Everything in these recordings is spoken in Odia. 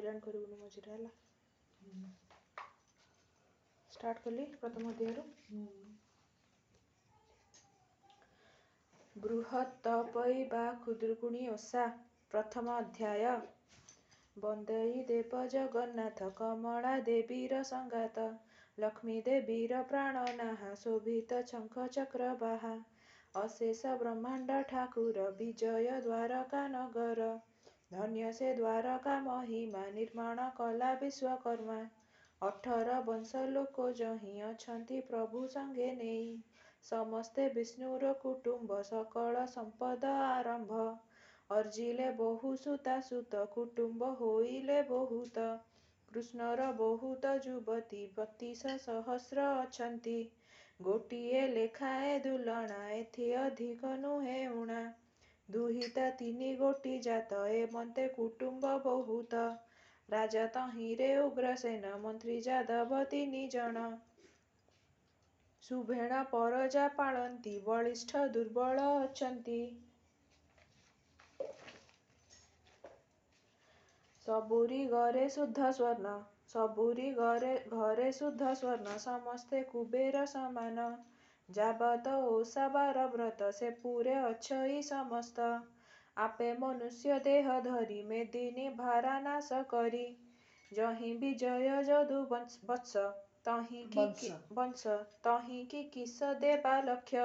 ହଇରାଣ କରିବୁନି ମଝିରେ ହେଲା। स्टार्ट कली प्रथम अध्याय बृहत्तपई बा खुदुरुकुणी ओषा प्रथम अध्याय बंदेई देव जगन्नाथ कमला देवीर संगात लक्ष्मी देवीर प्राणनाहा शोभित शंख चक्र बाहा अशेष ब्रह्मांड ठाकुर विजय द्वारका नगर धन्य से द्वारका महिमा निर्माण कला विश्वकर्मा 18 वंश लोक जही अछंती प्रभु संगे नेई समस्ते विष्णुर कुटुंब सकल संपद आरंभ अर्जिले बहु सुता सुत कुटुंब होइले बहुत कृष्णर बहुत युवती 32 सहस्र अछंती गोटिए लेखाए दुलणा एथि अधिक नुहे उणा दुहिता 3 गोटी जात एमंते कुटुंब बहुत राजा तहिरे उग्रसेन मंत्री जादव 3 जन सुभेण परजा पालंती बलिष्ठ दुर्बल अछंती सबुरी घरे शुद्ध स्वर्ण सबुरी घरे शुद्ध स्वर्ण समस्ते कुबेर समान जाबत ओषा 12 व्रत से पूरे अच्छई समस्त आपे मनुष्य देह धरी मेदिनी भारा नाश करी जही विजय जदु वत्स तही की किस देवा लक्ष्य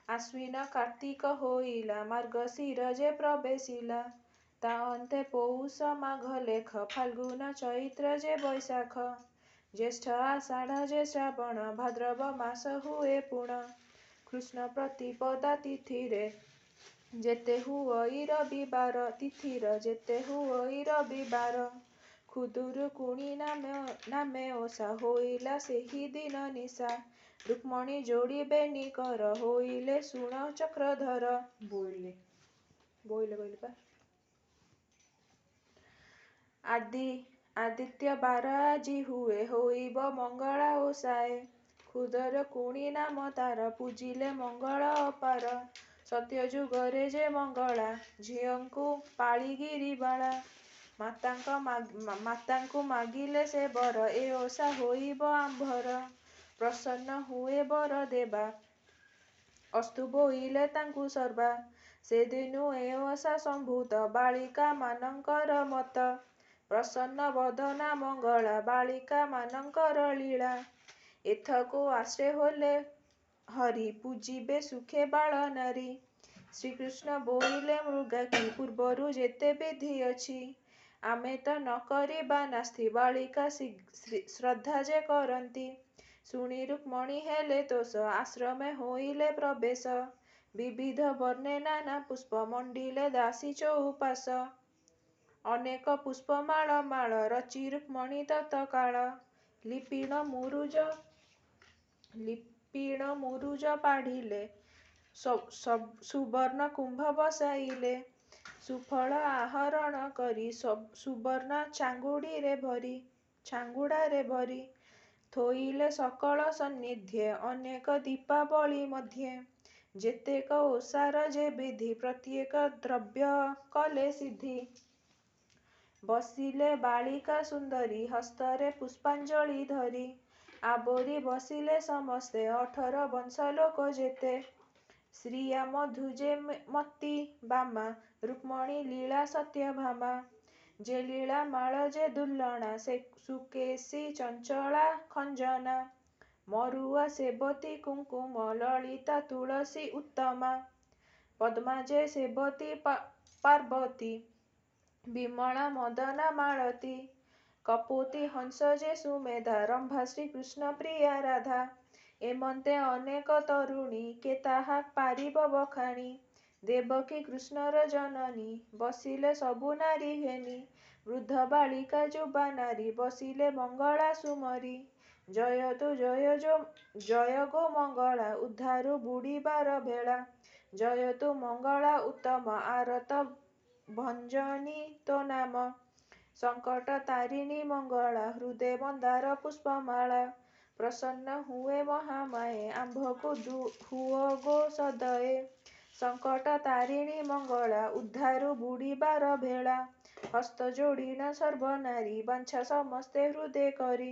आश्विन कार्तिक होइला मार्गशीर जे प्रवेशिला ता अंते पौष माघ लेख फाल्गुन चैत्र जे बैशाख ज्येष्ठ आषाढ़ जे श्रावण भाद्रव मास हुए पूर्ण कृष्ण प्रतिपदा तिथिरे जेते हुई रविवार तिथिर जेते हुई रविवार खुदुरुकुणी नामे ओषा होइला सेही दिन निशा रुक्मणी जोड़ी बेनी कर होइले सुण चक्रधर बोइले पा आदित्य 12 आजी हुए होइब मंगला ओषाए खुदुरुकुणी नाम तार पूजिले मंगल अपार सत्यजुगरे जे मंगला झियंकु पाଳି गिरिबाला मातांकु मागिले से बर ए ओषा होइब आंभर प्रसन्न हुए बर देवा अस्तु बोइले तांकु सर्वा से दिनु ए ओषा संभूत बालिका मानंकर मत प्रसन्न बदना मंगला बालिका मानंकर लीला एथको आश्रे होले हरि पूजिबे सुखे बाल नारी श्रीकृष्ण बोइले मृगा की पूर्वरु जेते विधि अछि आमे तो न करिबा नास्ति बालिका श्रद्धा जे करंती शुणी रुक्मणी हेले तोष आश्रमे होइले प्रवेश विविध वर्णे नाना पुष्प मंडिले दासी चौपास अनेक पुष्पमाल माल रचि रुक्मणी तत्काल लिपिण मुरुज पाढ़िले सुवर्ण कुंभ बसाइले सुफल आहरण करी सुवर्ण छांगुड़ारे भरी थोइले सकल सन्निध्ये अनेक दीपावली मध्ये जेतेक ओषार जे विधि प्रत्येक द्रव्य कले सिद्धि बसिले बालिका सुंदरी हस्तरे पुष्पांजलि धरी आबोरी बसिले समस्ते 18 वंश लोक जेते श्रिया मधु जे मती बामा रुक्मणी लीला सत्यभामा जे लीला माल जे दुल्लणा सुकेशी चंचला खंजना मरुआ सेवती कुंकुम ललिता तुलसी उत्तमा पद्मा जे सेवती पार्वती विमला मदना मालती कपोती हंस जे सुमेधा रंभा श्रीकृष्ण प्रिया राधा एमंते अनेक तरुणी के ताहा पारिब बखाणी देवकी कृष्णर जननी बसिले सबु नारी घेनी वृद्ध बालिका जुबा नारी बसिले मंगला सुमरी जय गो मंगला उद्धारु बुड़ीबार भेला जयतु मंगला उत्तम आरत भंजनी तो नाम संकट तारिणी मंगला हृदय मंदार पुष्पमाला प्रसन्न हुए महामाये आंभकु हुओ गो सदये ସଙ୍କଟ ତାରିଣୀ ମଙ୍ଗଳା ଉଦ୍ଧାରୁ ବୁଡ଼ିବାର ଭେଳା। ହସ୍ତ ଯୋଡ଼ିନ ସର୍ବନାରୀ ବାଞ୍ଛା ସମସ୍ତେ ହୃଦେ କରି।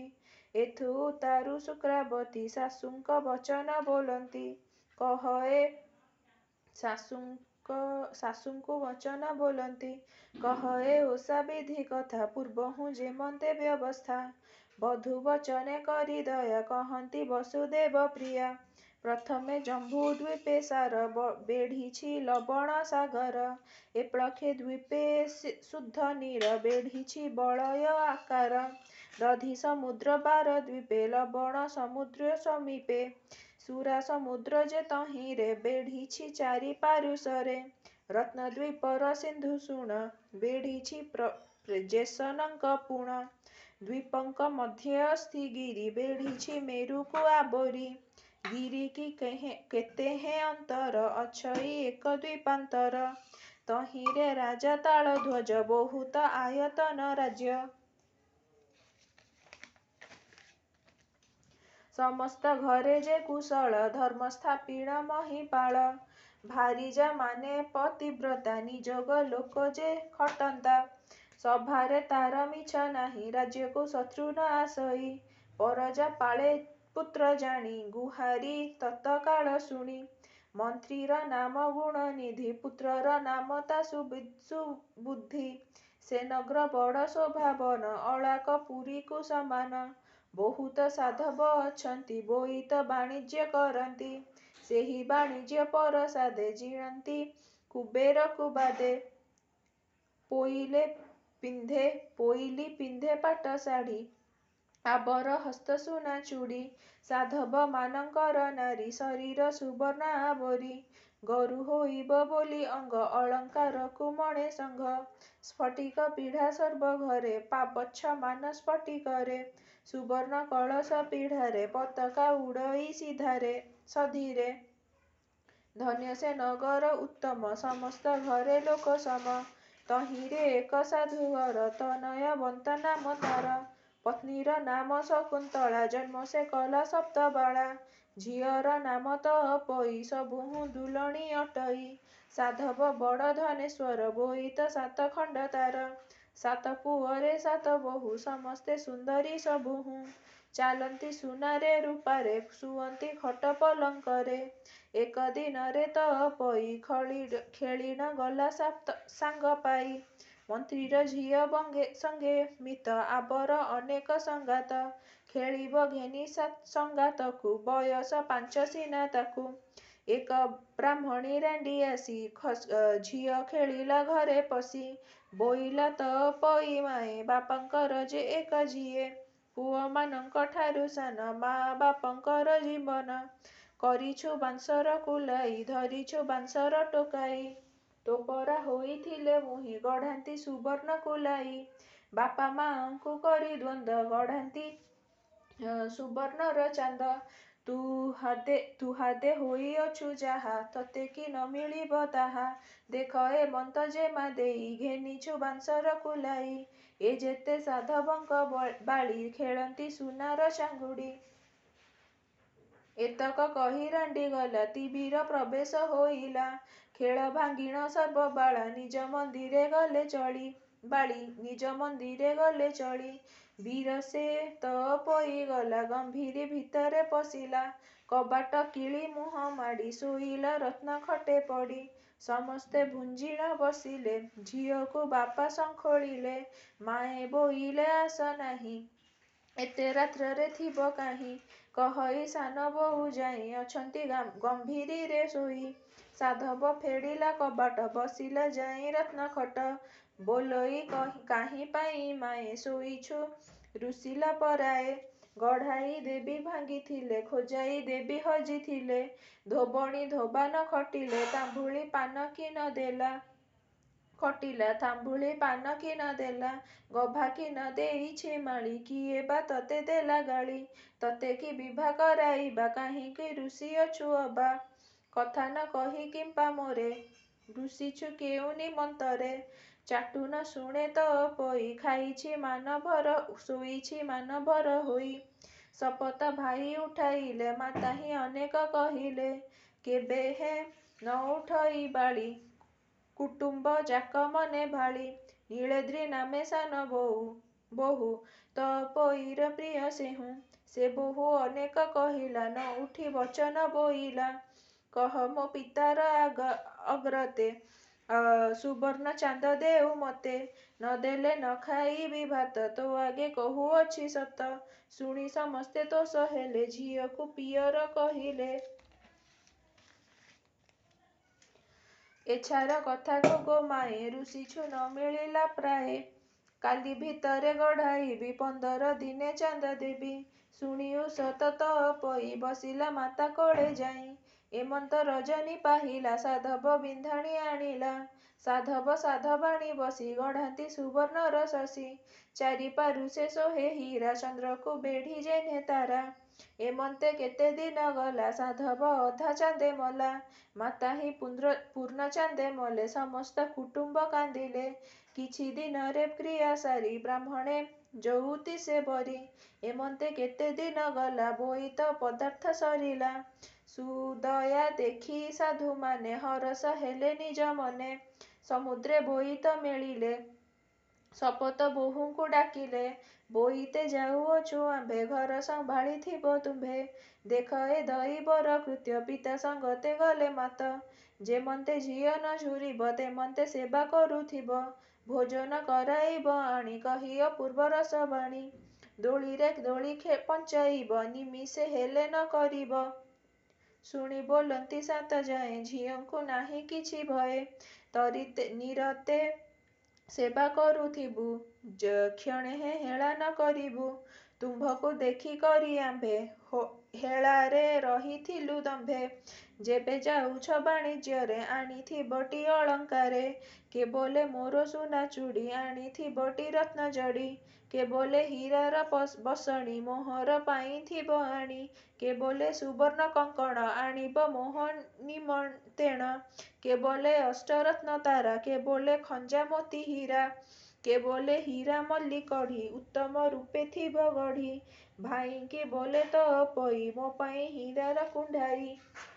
ଏଥୁ ଉତାରୁ ଶୁକ୍ରାବତୀ ଶାଶୁଙ୍କ ବଚନ ବୋଲନ୍ତି। କହ ଏ ଶାଶୁଙ୍କୁ ବଚନ ବୋଲନ୍ତି। କହ ଏ ଓଷା ବିଧି କଥା ପୂର୍ବହୁଁ ଯେମନ୍ତେ ବ୍ୟବସ୍ଥା। ବଧୂ ବଚନେ କରି ଦୟା କହନ୍ତି ବସୁଦେବ ପ୍ରିୟା। ପ୍ରଥମେ ଜମ୍ବୁ ଦ୍ୱୀପେ ସାର ବେଢ଼ିଛି ଲବଣ ସାଗର। ଏପ୍ଳକ୍ଷେ ଦ୍ୱୀପେ ଶୁଦ୍ଧ ନୀର ବେଢ଼ିଛି ବଳୟ ଆକାର। ଦଧି ସମୁଦ୍ର ବାର ଦ୍ୱୀପେ ଲବଣ ସମୁଦ୍ର ସମୀପେ। ସୁରା ସମୁଦ୍ର ଯେ ତହିଁରେ ବେଢ଼ିଛି ଚାରି ପାରୁଷରେ। ରତ୍ନଦ୍ୱୀପର ସିନ୍ଧୁ ଶୁଣ ବେଢ଼ିଛି ଜେସନଙ୍କ ପୁଣ। ଦ୍ୱୀପଙ୍କ ମଧ୍ୟେ ଅସ୍ଥି ଗିରି ବେଢ଼ିଛି ମେରୁକୁ ଆବୋରି। ଗିରିକି କେତେହେଁ ଅନ୍ତର ଅଛଇ ଏକ ଦ୍ୱୀପାନ୍ତର। ତହିଁରେ ରାଜା ତାଳଧ୍ୱଜ ବହୁତ ଆୟତନ ରାଜ୍ୟ। ସମସ୍ତ ଘରେ ଯେ କୁଶଳ ଧର୍ମ ସ୍ଥାପିଣ ମହୀପାଳ। ଭାରିଜା ମାନେ ପତିବ୍ରତା ନିଯୋଗ ଲୋକ ଯେ ଖଟନ୍ତା। ସଭାରେ ତାର ମିଛ ନାହିଁ ରାଜ୍ୟକୁ ଶତ୍ରୁ ନ ଆସଇ। ପରଜା ପାଳେ ପୁତ୍ର ଜାଣି ଗୁହାରି ତତକାଳ ଶୁଣି। ମନ୍ତ୍ରୀର ନାମ ଗୁଣନିଧି ପୁତ୍ରର ନାମ ତା ସୁବୁଦ୍ଧି। ସେ ନଗ୍ର ବଡ଼ ଶୋଭାବନ ଅଳାକ ପୁରୀକୁ ସମାନ। ବହୁତ ସାଧବ ଅଛନ୍ତି ବୋଇତ ବାଣିଜ୍ୟ କରନ୍ତି। ସେହି ବାଣିଜ୍ୟ ପରସାଦେ ଜିଣନ୍ତି କୁବେରକୁ ବାଦେ। ପୋଇଲି ପିନ୍ଧେ ପାଟ ଶାଢ଼ୀ ଆବର ହସ୍ତ ସୁନା ଚୁଡ଼ି। ସାଧବ ମାନଙ୍କର ନାରୀ ଶରୀର ସୁବର୍ଣ୍ଣ ଆବୋରି। ଗରୁ ହୋଇବ ବୋଲି ଅଙ୍ଗ ଅଳଙ୍କାରକୁ ମଣେ ସଂଘ। ସ୍ଫଟିକ ପିଢ଼ା ସର୍ବ ଘରେ ପାପଚ୍ଛ ମାନ ସ୍ଫଟିକରେ। ସୁବର୍ଣ୍ଣ କଳସ ପିଢ଼ାରେ ପତାକା ଉଡ଼ଇ ସଧିରେ। ଧନ୍ୟ ସେ ନଗର ଉତ୍ତମ ସମସ୍ତ ଘରେ ଲୋକ ସମ। ତହିଁରେ ଏକ ସାଧୁ ଘର ତନୟବନ୍ତ ନାମ ତାର। ପତ୍ନୀର ନାମ ଶକୁନ୍ତଳା ଜନ୍ମ ସେ କଲା ସପ୍ତବାଳା। ଝିଅର ନାମ ତଅପୋଇ ସବୁହୁଁ ଦୁଲଣୀ ଅଟଇ। ସାଧବ ବଡ଼ ଧନେଶ୍ୱର ବୋଇତ ସାତ ଖଣ୍ଡ ତାର। ସାତ ପୁଅରେ ସାତ ବୋହୂ ସମସ୍ତେ ସୁନ୍ଦରୀ ସବୁହୁଁ। ଚାଲନ୍ତି ସୁନାରେ ରୂପାରେ ଶୁଅନ୍ତି ଖଟ ପଲଙ୍କରେ। ଏକ ଦିନରେ ତଅପୋଇ ଖେଳିଣ ଗଲା ସାଙ୍ଗ ପାଇ। ମନ୍ତ୍ରୀର ଝିଅ ସଙ୍ଗେ ମିତ ଆବର ଅନେକ ସଙ୍ଗାତ। ଖେଳିବ ଘେନି ସଙ୍ଗାତକୁ ବୟସ 5 ସିନା ତାକୁ। ଏକ ବ୍ରାହ୍ମଣୀ ରାଣ୍ଡି ଆସି ଝିଅ ଖେଳିଲା ଘରେ ପଶି। ବୋଇଲା ତଅପୋଇ ମାଏ ବାପାଙ୍କର ଯେ ଏକ ଝିଏ। ପୁଅମାନଙ୍କ ଠାରୁ ସାନ ମା ବାପଙ୍କର ଜୀବନ। କରିଛୁ ବାଂଶର କୁଲାଇ ଧରିଛୁ ବାଂଶର ଟୋକାଇ। ଟୋପରା ହୋଇଥିଲେ ମୁହିଁ ଗଢ଼ାନ୍ତି ସୁବର୍ଣ୍ଣ କୁଲାଇ। ବାପା ମାଆଙ୍କୁ କରି ଦ୍ୱନ୍ଦ୍ୱ ଗଢ଼ାନ୍ତି ସୁବର୍ଣ୍ଣର ଚାନ୍ଦ। ତୁ ହାଦେ ହୋଇଅଛୁ ଯାହା ତତେ କି ନ ମିଳିବ ତାହା। ଦେଖ ଏ ମନ୍ତ ଯେମା ଦେଇ ଘେନିଛୁ ବାଂଶର କୁଲାଇ। ଏ ଯେତେ ସାଧବଙ୍କ ବାଳି ଖେଳନ୍ତି ସୁନାର ଚାଙ୍ଗୁଡ଼ି। ଏତକ କହି ରାଣ୍ଡି ଗଲା ତିବିର ପ୍ରବେଶ ହୋଇଲା। ଖେଳ ଭାଙ୍ଗିଣ ସର୍ବ ବାଳା ନିଜ ମନ୍ଦିରେ ଗଲେ ଚଳି। ବୀର ସେ ତଅପୋଇ ଗଲା ଗମ୍ଭୀରି ଭିତରେ ପଶିଲା। କବାଟ କିଳି ମୁହଁ ମାଡ଼ି ଶୋଇଲା ରତ୍ନ ଖଟେ ପଡ଼ି। ସମସ୍ତେ ଭୁଞ୍ଜିଣ ବସିଲେ ଝିଅକୁ ବାପା ସଙ୍ଖୋଳିଲେ। ମାଏ ବୋଇଲେ ଆସ ନାହିଁ ଏତେ ରାତ୍ରରେ ଥିବ କାହିଁ। କହଇ ସାନ ବୋହୂ ଯାଇ ଅଛନ୍ତି ଗମ୍ଭୀରିରେ ଶୋଇ। ସାଧବ ଫେଡ଼ିଲା କବାଟ ବସିଲା ଯାଇ ରତ୍ନ ଖଟ। ବୋଲଇ କାହିଁ ପାଇଁ ମାଏ ଶୋଇଛୁ ରୁଷିଲା ପରାଏ। ଗଢ଼ାଇ ଦେବି ଭାଙ୍ଗିଥିଲେ ଖୋଜାଇ ଦେବି ହଜିଥିଲେ। ଧୋବଣୀ ଧୋବାନ ଖଟିଲା ତାମ୍ବୁଳି ପାନ କି ନ ଦେଲା। ଗଭା କି ନ ଦେଇଛି ମାଳି କିଏ ବା ତତେ ଦେଲା ଗାଳି। ତତେ କି ବିଭା କରାଇବା କାହିଁକି ରୁଷିଅଛୁ ଅବା। କଥା ନ କହି କିମ୍ପା ମୋରେ ରୁଷିଛୁ କେଉଁ ନିମନ୍ତରେ। ଚାଟୁ ନ ଶୁଣେ ତଅପୋଇ ଖାଇଛି ମାନଭର ଶୋଇଛି ମାନଭର ହୋଇ। ଶପଥ ଭାଇ ଉଠାଇଲେ ମାତାହିଁ ଅନେକ କହିଲେ। କେବେ ହେ ନ ଉଠଇ ବାଳି, କୁଟୁମ୍ବ ଯାକ ମନେ ଭାଳି। ନୀଳେଦ୍ରି ନାମେ ସାନ ବୋହୂ, ତ ପୋଇର ପ୍ରିୟ ସେହୁଁ। ସେ ବୋହୂ ଅନେକ କହିଲା, ନ ଉଠି ବଚନ ବୋଇଲା। କହ ମୋ ପିତାର ଅଗ୍ରତେ, ସୁବର୍ଣ୍ଣ ଚାନ୍ଦ ଦେଉ ମତେ। ନ ଦେଲେ ନ ଖାଇବି ଭାତ, ତୋ ଆଗେ କହୁଅଛି ସତ। ଶୁଣି ସମସ୍ତେ ତୋଷ ହେଲେ, ଝିଅକୁ ପିଅର କହିଲେ। ଏଛାର କଥାକୁ ଗୋମାଏ, ରୁଷିଛୁ ନ ମିଳିଲା ପ୍ରାଏ। କାଲି ଭିତରେ ଗଢ଼ାଇବି, 15 ଦିନେ ଚାନ୍ଦ ଦେବି। ଶୁଣିଉ ତ ପୋଇ, ବସିଲା ମାତା କୋଳେ ଯାଇ। ଏମନ୍ତ ରଜନୀ ପାହିଲା, ସାଧବ ବିନ୍ଧାଣି ଆଣିଲା। ସାଧବ ସାଧବାଣୀ ବସି, ଗଢ଼ାନ୍ତି ସୁବର୍ଣ୍ଣର ଶଶୀ। ଚାରିପାରୁ ସେ ଶୋହେ ହୀରା, ଚନ୍ଦ୍ରକୁ ବେଢ଼ି ଯେହ୍ନେ ତାରା। ଏମନ୍ତେ କେତେ ଦିନ ଗଲା, ସାଧବ ଅଧା ଚାନ୍ଦେ ମଲା। ମାତାହିଁ ପୂର୍ଣ୍ଣ ଚାନ୍ଦେ ମଲେ, ସମସ୍ତ କୁଟୁମ୍ବ କାନ୍ଦିଲେ। କିଛି ଦିନରେ କ୍ରିୟା ସାରି, ବ୍ରାହ୍ମଣେ ଯଉତି ସେ ବରି। ଏମନ୍ତେ କେତେ ଦିନ ଗଲା, ବୋଇତ ପଦାର୍ଥ ସରିଲା। ସୁଦୟା ଦେଖି ସାଧୁମାନେ, ହରଷ ହେଲେ ନିଜ ମନେ। ସମୁଦ୍ରେ ବୋଇତ ମେଳିଲେ, ଶପଥ ବୋହୂଙ୍କୁ ଡାକିଲେ। ବୋଇତେ ଯାଉଅଛୁ ଆମ୍ଭେ, ଘର ସମ୍ଭାଳିଥିବ ତୁମ୍ଭେ। ଦେଖ ଏ ଦଇବର କୃତ୍ୟ, ପିତା ସଙ୍ଗତେ ଗଲେ ମାତ। ଯେମନ୍ତେ ଝିଅ ନ ଝୁରିବ, ତେମନ୍ତେ ସେବା କରୁଥିବ। ଭୋଜନ କରାଇବ ଆଣି, କହି ଅପୂର୍ବ ରସ ବାଣୀ। ଦୋଳିରେ ଦୋଳି ପଞ୍ଚାଇବ, ନିମିଷେ ହେଲେ ନ କରିବ। ଶୁଣି ବୋଲନ୍ତି ସାତ ଯାଏଁ, ଝିଅଙ୍କୁ ନାହିଁ କିଛି ଭୟେ। ନିରତେ ସେବା କରୁଥିବୁ, କ୍ଷଣେ ହେଳା ନ କରିବୁ। ତୁମ୍ଭଙ୍କୁ ଦେଖି କରି ଆମ୍ଭେ, ହେଳାରେ ରହିଥିଲୁ ଦମ୍ଭେ। ଯେବେ ଯାଉଛ ବାଣିଜ୍ୟରେ, ଆଣିଥିବଟି ଅଳଙ୍କାରେ। କେବଲେ ମୋର ସୁନା ଚୁଡ଼ି, ଆଣିଥିବଟି ରତ୍ନ ଜଡ଼ି। କେବଲେ ହୀରାର ବସଣି, ମୋହର ପାଇଥିବ ଆଣି। କେବଲେ ସୁବର୍ଣ୍ଣ କଙ୍କଣ, ଆଣିବ ମୋହ ନିମନ୍ତେଣ। କେବଲେ ଅଷ୍ଟରତ୍ନ ତାରା, କେବଲେ ଖଞ୍ଜା ମୋତି ହୀରା। କେବଲେ ହୀରା ମଲ୍ଲି କଢ଼ି, ଉତ୍ତମ ରୂପେ ଥିବ ଗଢ଼ି। ଭାଇଙ୍କି ବୋଲେ ତ ପୋଇ, ମୋ ପାଇଁ ହୀରାର କୁଣ୍ଢାଇ।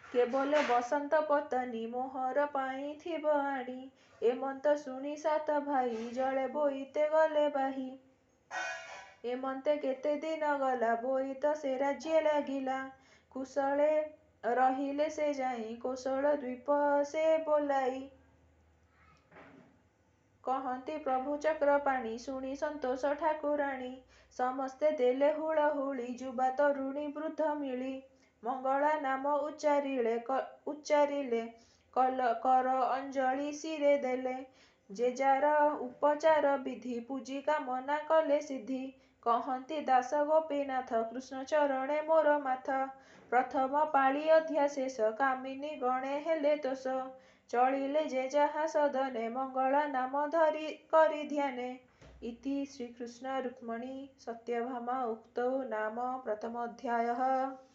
କେବଲେ ବସନ୍ତ ପତନୀ, ମୋହର ପାଇଥିବ ଆଣି। ଏମନ୍ତ ଶୁଣି ସାତ ଭାଇ, ଜଳେ ବୋଇତେ ଗଲେ ବାହି। ଏମନ୍ତେ କେତେ ଦିନ ଗଲା, ବୋଇତ ସେ ରାଜ୍ୟେ ଲାଗିଲା। କୁଶଳେ ରହିଲେ ସେ ଯାଇ, କୋଶଳ ଦ୍ୱୀପ ସେ ବୋଲାଇ। କହନ୍ତି ପ୍ରଭୁ ଚକ୍ରପାଣି, ଶୁଣି ସନ୍ତୋଷ ଠାକୁରାଣୀ। ସମସ୍ତେ ଦେଲେ ହୁଳହୁଳି, ଯୁବା ତରୁଣୀ ବୃଦ୍ଧ ମିଳି। ମଙ୍ଗଳା ନାମ ଉଚ୍ଚାରିଲେ, କର ଅଞ୍ଜଳି ଶିରେ ଦେଲେ। ଯେ ଯାର ଉପଚାର ବିଧି, ପୂଜି କାମନା କଲେ ସିଦ୍ଧି। କହନ୍ତି ଦାସ ଗୋପୀନାଥ, କୃଷ୍ଣ ଚରଣେ ମୋର ମାଥ। ପ୍ରଥମ ପାଳି ଅଧ୍ୟା ଶେଷ, କାମିନୀ ଗଣେ ହେଲେ ତୋଷ। ଚଳିଲେ ଯେ ଯାହା ସଦନେ, ମଙ୍ଗଳା ନାମ ଧରି କରି ଧ୍ୟାନେ। ଇତି ଶ୍ରୀକୃଷ୍ଣ ରୁକ୍ମଣୀ ସତ୍ୟଭାମା ଉକ୍ତୌ ନାମ ପ୍ରଥମୋऽଧ୍ୟାୟଃ।